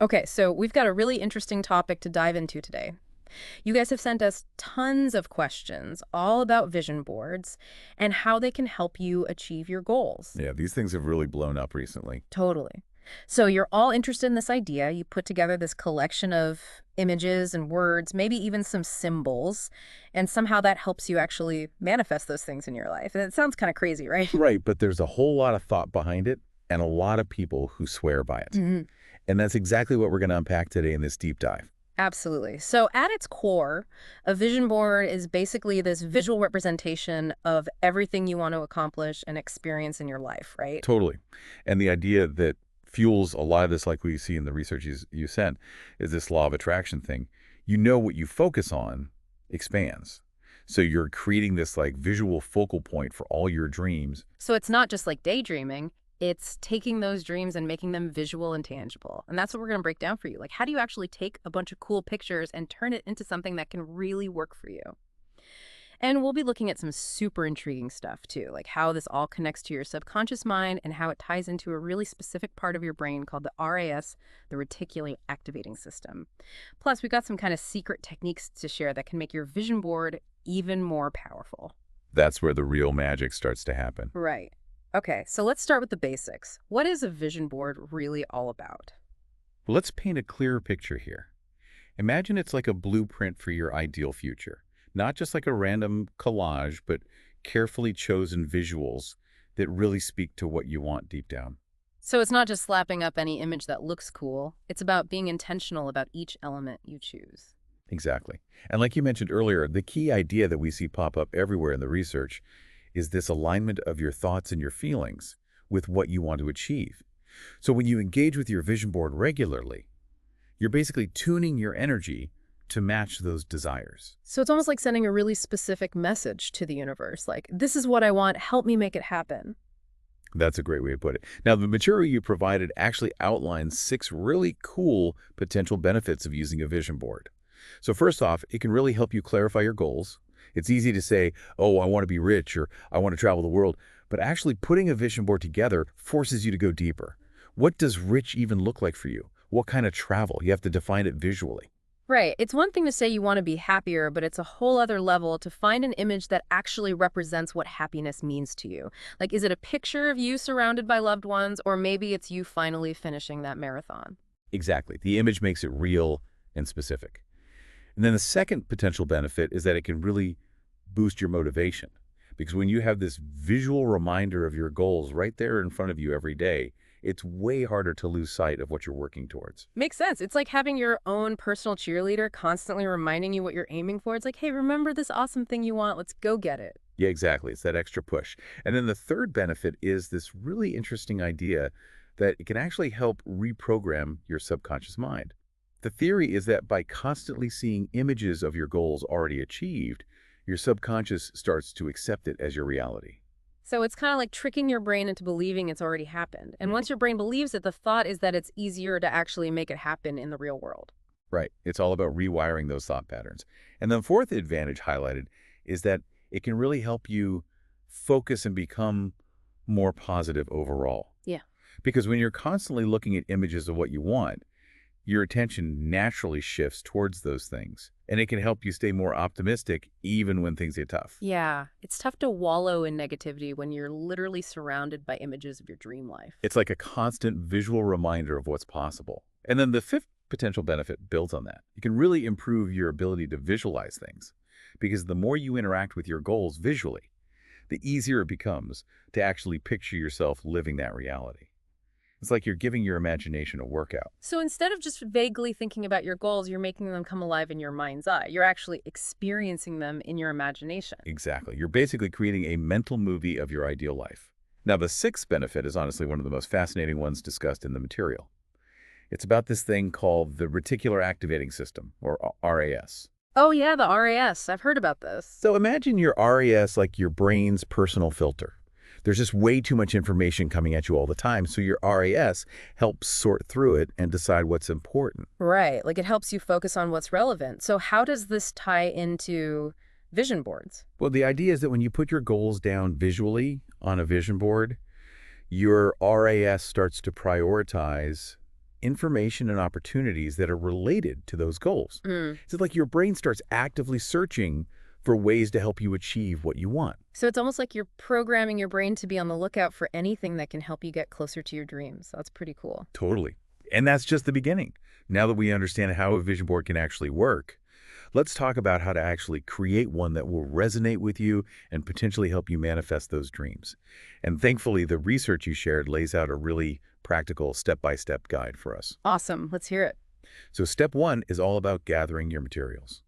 Okay, so we've got a really interesting topic to dive into today. You guys have sent us tons of questions all about vision boards and how they can help you achieve your goals. Yeah, these things have really blown up recently. Totally. So you're all interested in this idea. You put together this collection of images and words, maybe even some symbols, and somehow that helps you actually manifest those things in your life. And it sounds kind of crazy, right? Right, but there's a whole lot of thought behind it and a lot of people who swear by it. Mhm. And that's exactly what we're going to unpack today in this deep dive. Absolutely. So at its core, a vision board is basically this visual representation of everything you want to accomplish and experience in your life, right? Totally. And the idea that fuels a lot of this, like we see in the research you sent, is this law of attraction thing. You know what you focus on expands. So you're creating this like visual focal point for all your dreams. So it's not just like daydreaming, it's taking those dreams and making them visual and tangible. And that's what we're going to break down for you. Like, how do you actually take a bunch of cool pictures and turn it into something that can really work for you? And we'll be looking at some super intriguing stuff too, like how this all connects to your subconscious mind and how it ties into a really specific part of your brain called the RAS, the reticular activating system. Plus, we've got some kind of secret techniques to share that can make your vision board even more powerful. That's where the real magic starts to happen. Right. Okay, so let's start with the basics. What is a vision board really all about? Well, let's paint a clearer picture here. Imagine it's like a blueprint for your ideal future, not just like a random collage, but carefully chosen visuals that really speak to what you want deep down. So it's not just slapping up any image that looks cool. It's about being intentional about each element you choose. Exactly. And like you mentioned earlier, the key idea that we see pop up everywhere in the research is this alignment of your thoughts and your feelings with what you want to achieve. So when you engage with your vision board regularly, you're basically tuning your energy to match those desires. So it's almost like sending a really specific message to the universe, like, this is what I want, help me make it happen. That's a great way to put it. Now, the material you provided actually outlines 6 really cool potential benefits of using a vision board. So first off, it can really help you clarify your goals. It's easy to say, oh, I want to be rich or I want to travel the world, but actually putting a vision board together forces you to go deeper. What does rich even look like for you? What kind of travel? You have to define it visually. Right. It's one thing to say you want to be happier, but it's a whole other level to find an image that actually represents what happiness means to you. Like, is it a picture of you surrounded by loved ones, or maybe it's you finally finishing that marathon? Exactly. The image makes it real and specific. And then the second potential benefit is that it can really boost your motivation. Because when you have this visual reminder of your goals right there in front of you every day, it's way harder to lose sight of what you're working towards. Makes sense. It's like having your own personal cheerleader constantly reminding you what you're aiming for. It's like, hey, remember this awesome thing you want? Let's go get it. Yeah, exactly. It's that extra push. And then the third benefit is this really interesting idea that it can actually help reprogram your subconscious mind. The theory is that by constantly seeing images of your goals already achieved, your subconscious starts to accept it as your reality. So it's kind of like tricking your brain into believing it's already happened. And once your brain believes it, the thought is that it's easier to actually make it happen in the real world. Right. It's all about rewiring those thought patterns. And the fourth advantage highlighted is that it can really help you focus and become more positive overall. Yeah. Because when you're constantly looking at images of what you want, your attention naturally shifts towards those things. And it can help you stay more optimistic even when things get tough. Yeah. It's tough to wallow in negativity when you're literally surrounded by images of your dream life. It's like a constant visual reminder of what's possible. And then the fifth potential benefit builds on that. It can really improve your ability to visualize things. Because the more you interact with your goals visually, the easier it becomes to actually picture yourself living that reality. It's like you're giving your imagination a workout. So instead of just vaguely thinking about your goals, you're making them come alive in your mind's eye. You're actually experiencing them in your imagination. Exactly. You're basically creating a mental movie of your ideal life. Now, the sixth benefit is honestly one of the most fascinating ones discussed in the material. It's about this thing called the reticular activating system, or RAS. Oh, yeah, the RAS. I've heard about this. So imagine your RAS like your brain's personal filter. There's just way too much information coming at you all the time, so your RAS helps sort through it and decide what's important. Right. Like it helps you focus on what's relevant. So how does this tie into vision boards? Well, the idea is that when you put your goals down visually on a vision board, your RAS starts to prioritize information and opportunities that are related to those goals. Mm. It's like your brain starts actively searching for ways to help you achieve what you want. So it's almost like you're programming your brain to be on the lookout for anything that can help you get closer to your dreams. That's pretty cool. Totally. And that's just the beginning. Now that we understand how a vision board can actually work, let's talk about how to actually create one that will resonate with you and potentially help you manifest those dreams. And thankfully, the research you shared lays out a really practical step-by-step guide for us. Awesome. Let's hear it. So step one is all about gathering your materials.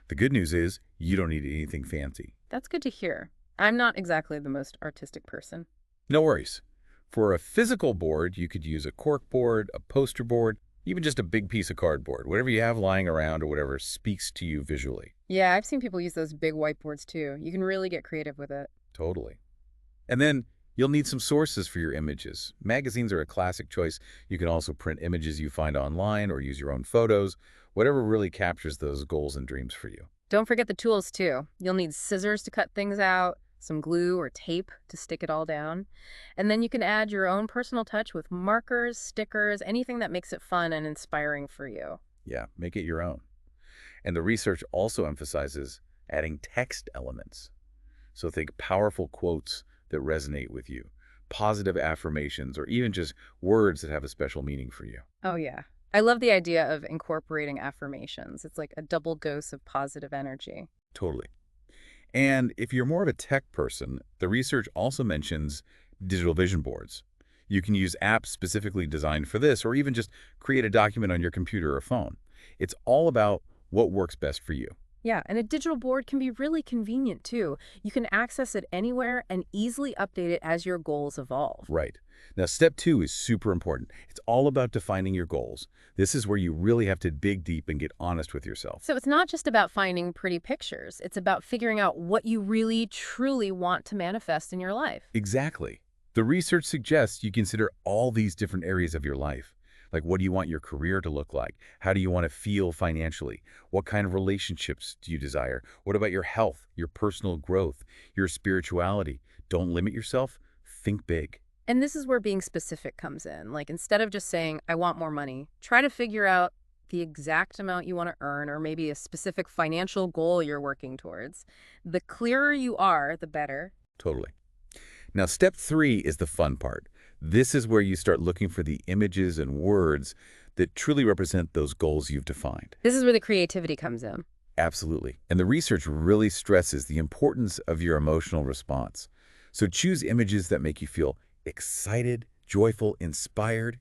The good news is you don't need anything fancy. That's good to hear. I'm not exactly the most artistic person. No worries. For a physical board, you could use a cork board, a poster board, even just a big piece of cardboard, whatever you have lying around or whatever speaks to you visually. Yeah, I've seen people use those big whiteboards too. You can really get creative with it. Totally. And then you'll need some sources for your images. Magazines are a classic choice. You can also print images you find online or use your own photos, whatever really captures those goals and dreams for you. Don't forget the tools too. You'll need scissors to cut things out, some glue or tape to stick it all down. And then you can add your own personal touch with markers, stickers, anything that makes it fun and inspiring for you. Yeah, make it your own. And the research also emphasizes adding text elements. So think powerful quotes that resonate with you, positive affirmations, or even just words that have a special meaning for you. Oh, yeah. I love the idea of incorporating affirmations. It's like a double dose of positive energy. Totally. And if you're more of a tech person, the research also mentions digital vision boards. You can use apps specifically designed for this, or even just create a document on your computer or phone. It's all about what works best for you. Yeah, and a digital board can be really convenient too. You can access it anywhere and easily update it as your goals evolve. Right. Now, step two is super important. It's all about defining your goals. This is where you really have to dig deep and get honest with yourself. So it's not just about finding pretty pictures. It's about figuring out what you really, truly want to manifest in your life. Exactly. The research suggests you consider all these different areas of your life. Like, what do you want your career to look like? How do you want to feel financially? What kind of relationships do you desire? What about your health, your personal growth, your spirituality? Don't limit yourself. Think big. And this is where being specific comes in. Like, instead of just saying, I want more money, try to figure out the exact amount you want to earn or maybe a specific financial goal you're working towards. The clearer you are, the better. Totally. Now, step three is the fun part. This is where you start looking for the images and words that truly represent those goals you've defined. This is where the creativity comes in. Absolutely. And the research really stresses the importance of your emotional response. So choose images that make you feel excited, joyful, inspired.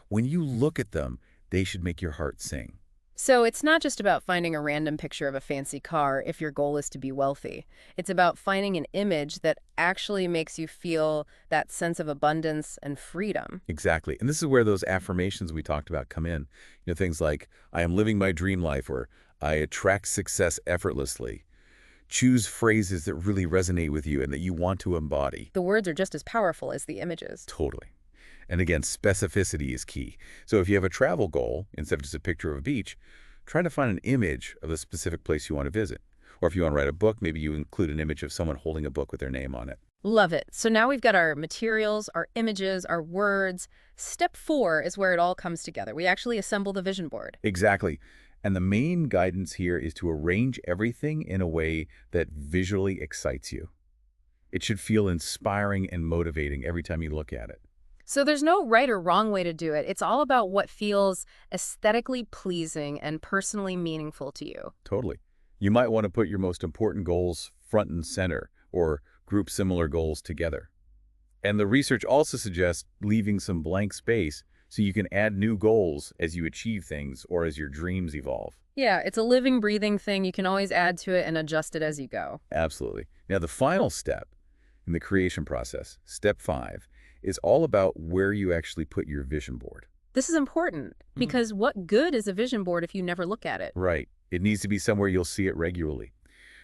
When you look at them, they should make your heart sing. So it's not just about finding a random picture of a fancy car if your goal is to be wealthy. It's about finding an image that actually makes you feel that sense of abundance and freedom. Exactly. And this is where those affirmations we talked about come in. Things like, I am living my dream life, or I attract success effortlessly. Choose phrases that really resonate with you and that you want to embody. The words are just as powerful as the images. Totally. And again, specificity is key. So if you have a travel goal, instead of just a picture of a beach, try to find an image of the specific place you want to visit. Or if you want to write a book, maybe you include an image of someone holding a book with their name on it. Love it. So now we've got our materials, our images, our words. Step 4 is where it all comes together. We actually assemble the vision board. Exactly. And the main guidance here is to arrange everything in a way that visually excites you. It should feel inspiring and motivating every time you look at it. So there's no right or wrong way to do it. It's all about what feels aesthetically pleasing and personally meaningful to you. Totally. You might want to put your most important goals front and center, or group similar goals together. And the research also suggests leaving some blank space so you can add new goals as you achieve things or as your dreams evolve. Yeah, it's a living, breathing thing. You can always add to it and adjust it as you go. Absolutely. Now, the final step in the creation process, step 5, is all about where you actually put your vision board. This is important because what good is a vision board if you never look at it? Right. It needs to be somewhere you'll see it regularly.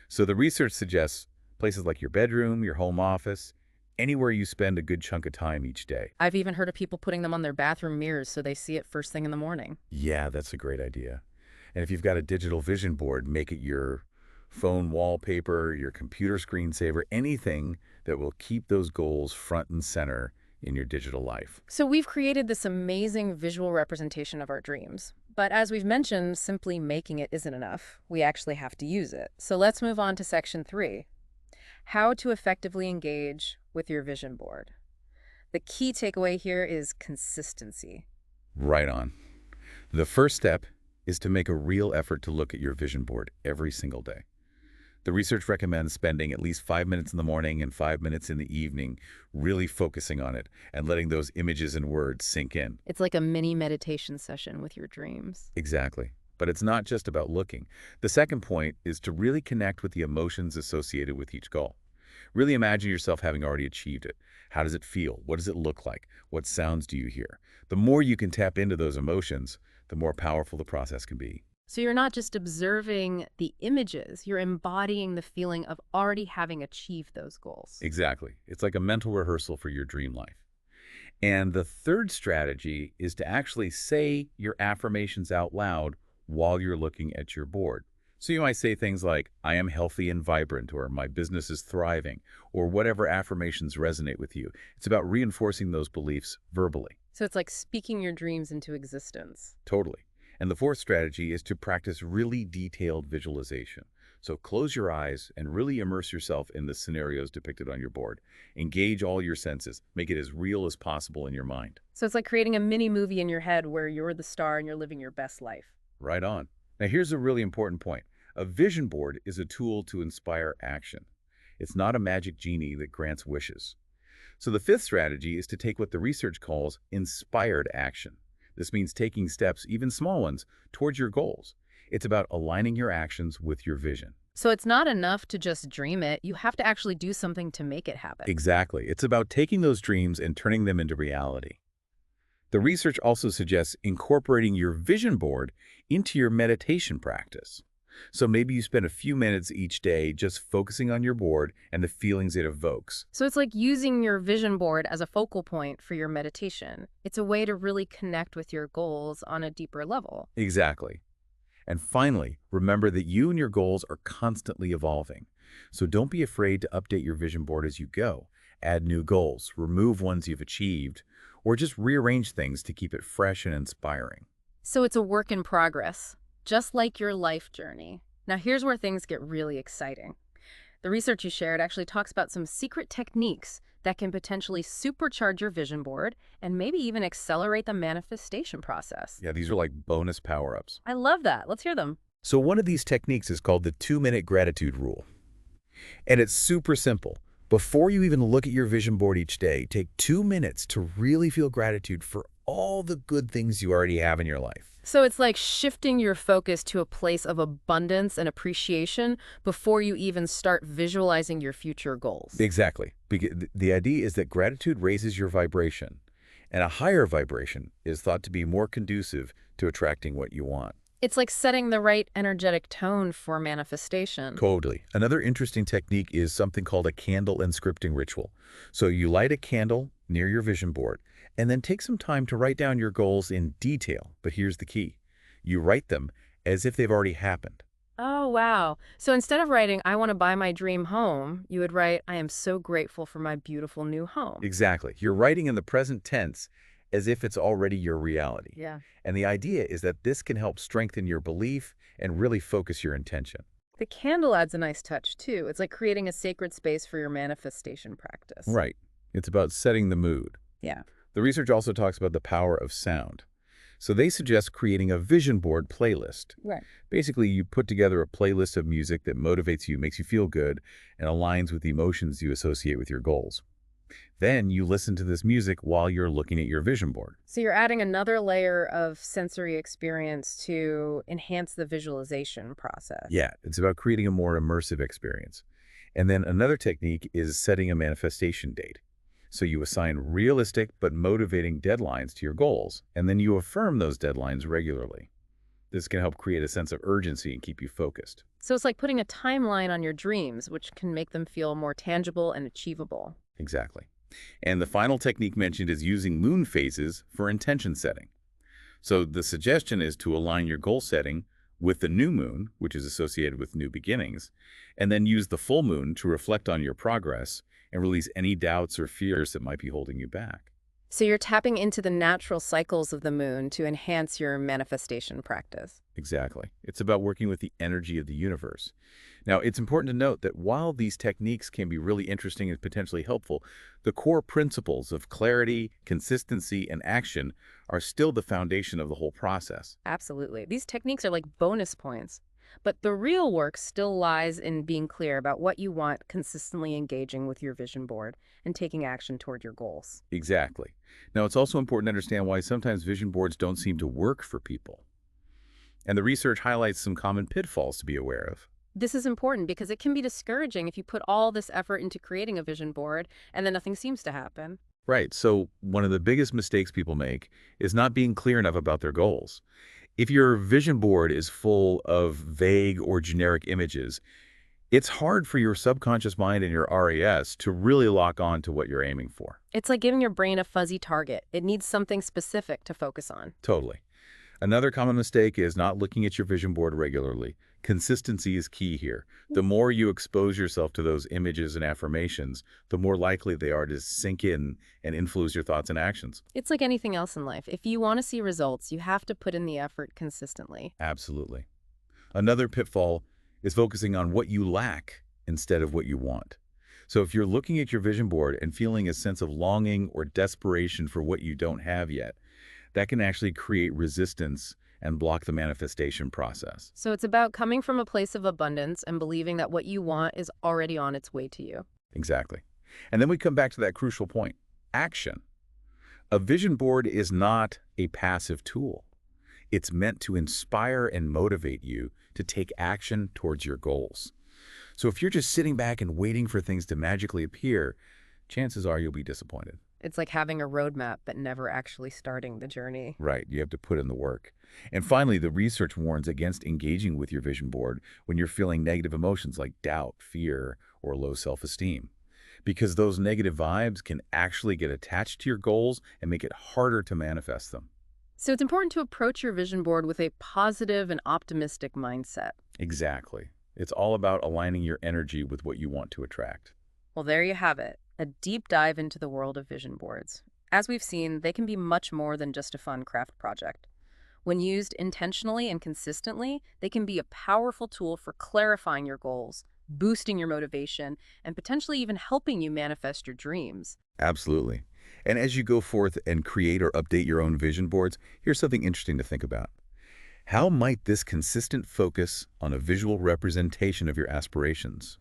So the research suggests places like your bedroom, your home office, anywhere you spend a good chunk of time each day. I've even heard of people putting them on their bathroom mirrors so they see it first thing in the morning. Yeah, that's a great idea. And if you've got a digital vision board, make it your phone wallpaper, your computer screensaver, anything that will keep those goals front and center in your digital life. So we've created this amazing visual representation of our dreams. But as we've mentioned, simply making it isn't enough. We actually have to use it. So let's move on to section 3, how to effectively engage with your vision board. The key takeaway here is consistency. Right on. The first step is to make a real effort to look at your vision board every single day. The research recommends spending at least 5 minutes in the morning and 5 minutes in the evening really focusing on it and letting those images and words sink in. It's like a mini meditation session with your dreams. Exactly. But it's not just about looking. The second point is to really connect with the emotions associated with each goal. Really imagine yourself having already achieved it. How does it feel? What does it look like? What sounds do you hear? The more you can tap into those emotions, the more powerful the process can be. So you're not just observing the images, you're embodying the feeling of already having achieved those goals. Exactly. It's like a mental rehearsal for your dream life. And the third strategy is to actually say your affirmations out loud while you're looking at your board. So you might say things like, I am healthy and vibrant, or my business is thriving, or whatever affirmations resonate with you. It's about reinforcing those beliefs verbally. So it's like speaking your dreams into existence. Totally. And the fourth strategy is to practice really detailed visualization. So close your eyes and really immerse yourself in the scenarios depicted on your board. Engage all your senses. Make it as real as possible in your mind. So it's like creating a mini movie in your head where you're the star and you're living your best life. Right on. Now here's a really important point. A vision board is a tool to inspire action. It's not a magic genie that grants wishes. So the fifth strategy is to take what the research calls inspired action. This means taking steps, even small ones, towards your goals. It's about aligning your actions with your vision. So it's not enough to just dream it. You have to actually do something to make it happen. Exactly. It's about taking those dreams and turning them into reality. The research also suggests incorporating your vision board into your meditation practice. So maybe you spend a few minutes each day just focusing on your board and the feelings it evokes. So it's like using your vision board as a focal point for your meditation. It's a way to really connect with your goals on a deeper level. Exactly. And finally, remember that you and your goals are constantly evolving. So don't be afraid to update your vision board as you go. Add new goals, remove ones you've achieved, or just rearrange things to keep it fresh and inspiring. So it's a work in progress, just like your life journey. Now here's where things get really exciting. The research you shared actually talks about some secret techniques that can potentially supercharge your vision board and maybe even accelerate the manifestation process. Yeah, these are like bonus power-ups. I love that. Let's hear them. So one of these techniques is called the 2-minute gratitude rule. And it's super simple. Before you even look at your vision board each day, take 2 minutes to really feel gratitude for all the good things you already have in your life. So it's like shifting your focus to a place of abundance and appreciation before you even start visualizing your future goals. Exactly. The idea is that gratitude raises your vibration, and a higher vibration is thought to be more conducive to attracting what you want. It's like setting the right energetic tone for manifestation. Totally. Another interesting technique is something called a candle inscripting ritual. So you light a candle near your vision board, and then take some time to write down your goals in detail. But here's the key. You write them as if they've already happened. Oh, wow. So instead of writing, I want to buy my dream home, you would write, I am so grateful for my beautiful new home. Exactly. You're writing in the present tense as if it's already your reality. Yeah. And the idea is that this can help strengthen your belief and really focus your intention. The candle adds a nice touch, too. It's like creating a sacred space for your manifestation practice. Right. It's about setting the mood. Yeah. The research also talks about the power of sound. So they suggest creating a vision board playlist. Right. Basically, you put together a playlist of music that motivates you, makes you feel good, and aligns with the emotions you associate with your goals. Then you listen to this music while you're looking at your vision board. So you're adding another layer of sensory experience to enhance the visualization process. Yeah, it's about creating a more immersive experience. And then another technique is setting a manifestation date. So you assign realistic but motivating deadlines to your goals, and then you affirm those deadlines regularly. This can help create a sense of urgency and keep you focused. So it's like putting a timeline on your dreams, which can make them feel more tangible and achievable. Exactly. And the final technique mentioned is using moon phases for intention setting. So the suggestion is to align your goal setting with the new moon, which is associated with new beginnings, and then use the full moon to reflect on your progress and release any doubts or fears that might be holding you back. So you're tapping into the natural cycles of the moon to enhance your manifestation practice. Exactly. It's about working with the energy of the universe. Now, it's important to note that while these techniques can be really interesting and potentially helpful, the core principles of clarity, consistency, and action are still the foundation of the whole process. Absolutely. These techniques are like bonus points. But the real work still lies in being clear about what you want, consistently engaging with your vision board, and taking action toward your goals. Exactly. Now, it's also important to understand why sometimes vision boards don't seem to work for people. And the research highlights some common pitfalls to be aware of. This is important because it can be discouraging if you put all this effort into creating a vision board and then nothing seems to happen. Right. So one of the biggest mistakes people make is not being clear enough about their goals. If your vision board is full of vague or generic images, it's hard for your subconscious mind and your RAS to really lock on to what you're aiming for. It's like giving your brain a fuzzy target. It needs something specific to focus on. Totally. Another common mistake is not looking at your vision board regularly. Consistency is key here. The more you expose yourself to those images and affirmations, the more likely they are to sink in and influence your thoughts and actions. It's like anything else in life. If you want to see results, you have to put in the effort consistently. Absolutely. Another pitfall is focusing on what you lack instead of what you want. So if you're looking at your vision board and feeling a sense of longing or desperation for what you don't have yet, that can actually create resistance and block the manifestation process. So it's about coming from a place of abundance and believing that what you want is already on its way to you. Exactly. And then we come back to that crucial point, action. A vision board is not a passive tool. It's meant to inspire and motivate you to take action towards your goals. So if you're just sitting back and waiting for things to magically appear, chances are you'll be disappointed. It's like having a roadmap but never actually starting the journey. Right, you have to put in the work. And finally, the research warns against engaging with your vision board when you're feeling negative emotions like doubt, fear, or low self-esteem. Because those negative vibes can actually get attached to your goals and make it harder to manifest them. So it's important to approach your vision board with a positive and optimistic mindset. Exactly. It's all about aligning your energy with what you want to attract. Well, there you have it, a deep dive into the world of vision boards. As we've seen, they can be much more than just a fun craft project. When used intentionally and consistently, they can be a powerful tool for clarifying your goals, boosting your motivation, and potentially even helping you manifest your dreams. Absolutely. And as you go forth and create or update your own vision boards, here's something interesting to think about. How might this consistent focus on a visual representation of your aspirations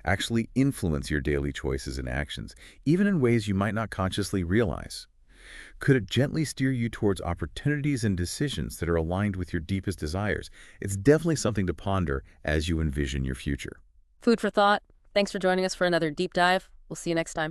actually influence your daily choices and actions, even in ways you might not consciously realize? Could it gently steer you towards opportunities and decisions that are aligned with your deepest desires? It's definitely something to ponder as you envision your future. Food for thought. Thanks for joining us for another deep dive. We'll see you next time.